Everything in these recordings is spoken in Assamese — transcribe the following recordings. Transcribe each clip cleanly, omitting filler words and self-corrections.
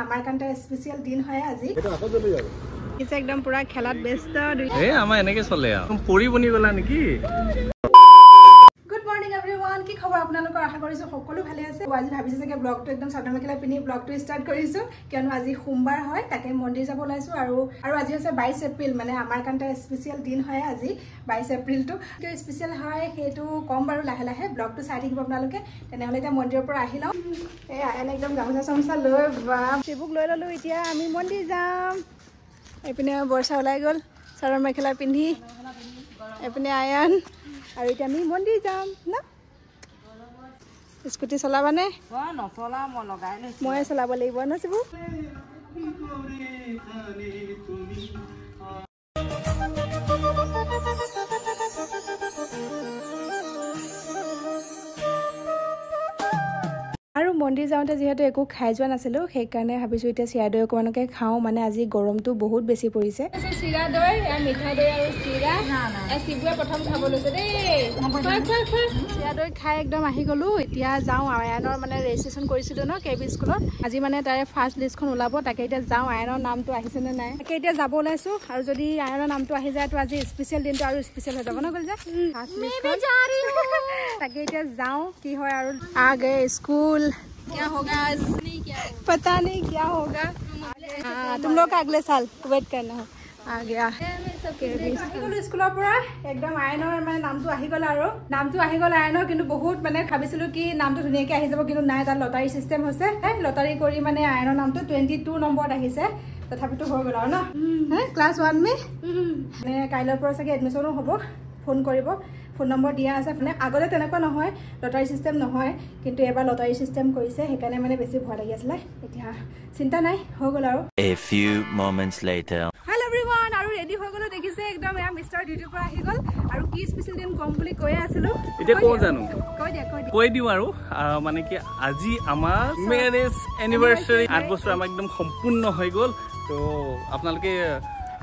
আমাৰ কাৰণে স্পেচিয়েল দিন হয় আজি কিছে একদম পুৰা খেলাত ব্যস্ত এ আমাৰ এনেকে চলে পৰি বনি গলা নেকি গুড মৰ্নিং এভৰিৱান কি খবৰ আপোনালোকৰ আশা কৰিছো সকলো ভালে আছে আজি ভাবিছো যে ব্লগটো একদম চাদৰ মেখেলা পিনি ব্লগটো ষ্টাৰ্ট কৰিছো কিয়নো আজি সোমবাৰ হয় তাকে মন্দিৰ যাব লাইছো আৰু আজি আছে 22 এপ্ৰিল মানে আমাৰ কাৰণে স্পেচিয়েল দিন হয় আজি 22 এপ্ৰিলটো কি স্পেচিয়েল হয় হেতু কম বাৰু লাহে লাহে ব্লগটো চাই থাকিব আপোনালোকে তেনেহলে এটা মন্দিৰৰ পৰা আহি লও এই আয়ন একদম গামোচা চামোচা লৈ শিবুক লৈ ললো এতিয়া আমি মন্দিৰ যাম এপিনে বৰ্ষা ওলাই গল চাদৰ মেখেলা পিন্ধি এপিনে আয়ন আৰু এতিয়া আমি মন্দিৰ যাম না স্কুটি চলাবানে নচলা মই লগাই লৈছো মই চলাব লাগিব না শিবু আৰু মন্দিৰ যাওঁতে যেহেতু একো খাই যোৱা নাছিলো সেই কাৰণে ভাবিছো এতিয়া চিৰা দৈ অকমানকে খাওঁ মানে আজি গৰমটো বহুত বেছি পৰিছে চিৰা দৈ আৰু মিঠা দৈ আৰু চিৰা শিবুৱে প্ৰথম খাব লৈছে দেই চিৰা দৈ খাই একদম আহি গলো এতিয়া যাওঁ আয়নৰ মানে ৰেজিষ্ট্ৰেশ্যন কৰিছিলো ন কেবি স্কুলত আজি মানে তাৰে ফাৰ্ষ্ট লিষ্টখন ওলাব তাকে এতিয়া যাওঁ আয়নৰ নামটো আহিছে নে নাই তাকে এতিয়া যাব ওলাইছো আৰু যদি আয়নৰ নামটো আহি যায় তো আজি স্পেচিয়েল দিনটো আৰু স্পেচিয়েল হৈ যাব ন গ'ল যে তাকে এতিয়া যাওঁ কি হয় আৰু আগে স্কুল क्या होगा आज पता नहीं क्या होगा तुम लोग का अगले साल वेट करना है आ गया স্কুলৰ পৰা একদম আয়নৰ মানে নামটো আহি গ'ল আৰু নামটো আহি গ'ল আয়নৰ কিন্তু বহুত মানে ভাবিছিলো কি নামটো ধুনীয়াকৈ আহি যাব কিন্তু নাই তাত লটাৰী চিষ্টেম হৈছে লটাৰী কৰি মানে আয়নৰ নামটো 22 নম্বৰত আহিছে তথাপিতো হৈ গ'ল আৰু ন ক্লাছ 1 মে মানে কাইলৈৰ পৰা চাগে এডমিশ্যনো হ'ব ফোন কৰিব ফোন নম্বৰ দিয়া আছে মানে আগতে তেনেকুৱা নহয় লটাৰী চিষ্টেম নহয় কিন্তু এবাৰ লটাৰী চিষ্টেম কৰিছে সেইকাৰণে মানে বেছি ভয় লাগি আছিলে এতিয়া চিন্তা নাই হৈ গ'ল আৰু A few moments later hello everyone আৰু ৰেডি হৈ গ'লো দেখিছে একদম এয়া মিষ্টাৰ ডিউটিৰ পৰা আহি গ'ল আৰু কি স্পেচিয়েল দিন কম বুলি কৈ আছিলো এতিয়া কোন জানো কৈ দিও আৰু মানে কি আজি আমাৰ মেৰেজ এনিভাৰ্সাৰী 8 বছৰ আমাৰ একদম সম্পূৰ্ণ হৈ গ'ল তো আপোনালোকে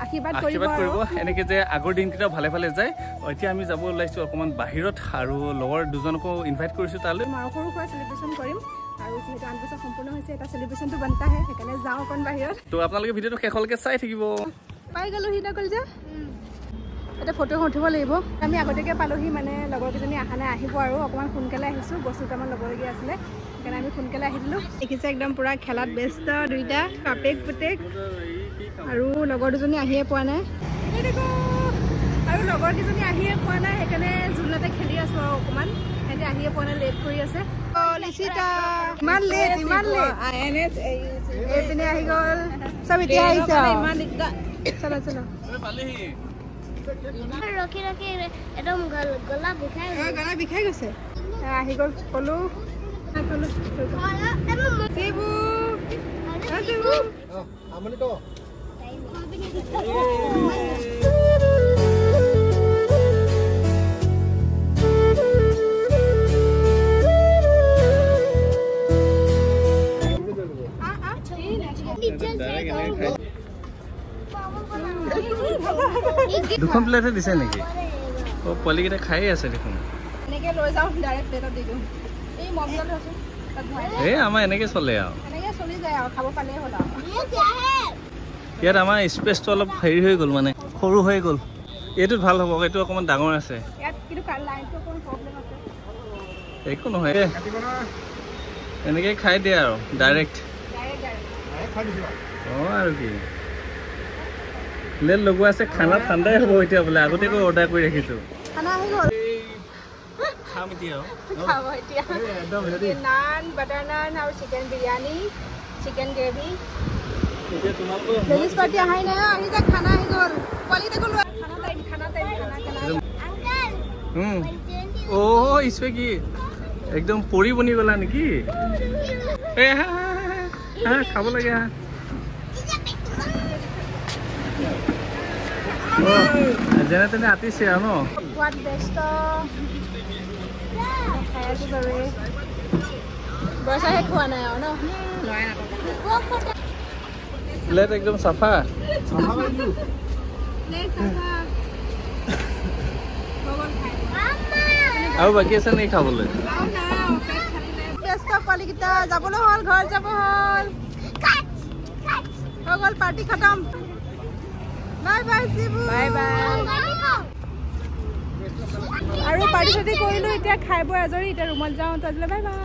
আশীৰ্বাদ কৰিব এনেকে যে আগৰ দিনকেইটা ভালে ভালে যায় এতিয়া আমি যাব ওলাইছো অকমান বাহিৰত আৰু লগৰ দুজনকো ইনভাইট কৰিছো তালৈ মই সৰু সুৰা চেলিব্ৰেশ্যন কৰিম আৰু যেহেতু 8 বছৰ সম্পূৰ্ণ হৈছে এটা চেলিব্ৰেশ্যনটো বনতা হে সেইকাৰণে যাওঁ অকণ বাহিৰত তো আপোনালোকে ভিডিঅ'টো শেষলৈকে চাই থাকিব পাই গ'লো হিনা কল যে এটা ফটো উঠিব লাগিব আমি আগতীয়াকৈ পালোহি মানে লগৰকেইজনী অহা নাই আহিব আৰু অকণমান সোনকালে আহিছোঁ বস্তু দুটামান ল'বলগীয়া আছিলে সেইকাৰণে আমি সোনকালে আহি দিলোঁ দেখিছে একদম পুৰা খেলাত ব্যস্ত দুইটা বাপেক পুতেক আৰু লগৰ দুজনী আহিয়ে পোৱা নাই আৰু লগৰ কেইজনী আহিয়ে পোৱা নাই সেইকাৰণে জুলনাতে খেলি আছো আৰু অকণমান সিহঁতে আহিয়ে পোৱা নাই লেট কৰি আছে ইমান লেট এইপিনে আহি গ'ল চব এতিয়া আহিছে ইমান দিগদাৰ চলো চলো ৰখি ৰখি একদম গলা বিষাই গৈছে আহি গ'ল কলো দুখন প্লেটে দিছে নেকি ও পলিকেইটা খাই আছে দেখোন এনেকে লৈ যাওঁ ডাইৰেক্ট প্লেটত দি দিওঁ এই মমজল হৈছে এই আমাৰ এনেকে চলে আৰু এনেকে চলি যায় আৰু খাব পালেই হ'ল আৰু ইয়াত আমাৰ স্পেচটো অলপ হেৰি হৈ গ'ল মানে সৰু হৈ গ'ল এইটো ভাল হ'ব এইটো অকণমান ডাঙৰ আছে ইয়াত কিন্তু লাইনটো অকণ প্ৰব্লেম আছে একো নহয় এনেকে খাই দিয়ে আৰু ডাইৰেক্ট অঁ আৰু কি প্লেট লগোৱা আছে খানা ঠাণ্ডাই হ'ব এতিয়া বোলে আগতীয়াকৈ অৰ্ডাৰ কৰি ৰাখিছোঁ খানা আহি গ'ল খাম এতিয়া খাব এতিয়া নান বাটাৰ নান আৰু chicken biryani chicken gravy ladies party আহাই নাই আহি যায় খানা আহি গ'ল পোৱালিকেইটাকো লৈ খানা টাইম অ' ইছৱে কি একদম পৰি বনি গ'লা নেকি এই হা খাব লাগে হা যেনে তেনে আতিছে আৰু ন সোৱাদ ব্যস্ত খাই আছো বাৰু বৰ্ষাহে খোৱা নাই আৰু ন প্লেট একদম চাফা আৰু বাকী আছে নেকি খাবলৈ ব্যস্ত পোৱালিকেইটা যাবলৈ হ'ল ঘৰ যাব হ'ল হৈ গ'ল পাৰ্টি খতম bye bye Shibu bye bye আৰু পাৰ্টি চাৰ্টি কৰিলোঁ এতিয়া খাই বৈ আজৰি এতিয়া ৰুমত যাওঁ তাজলৈ বাই বাই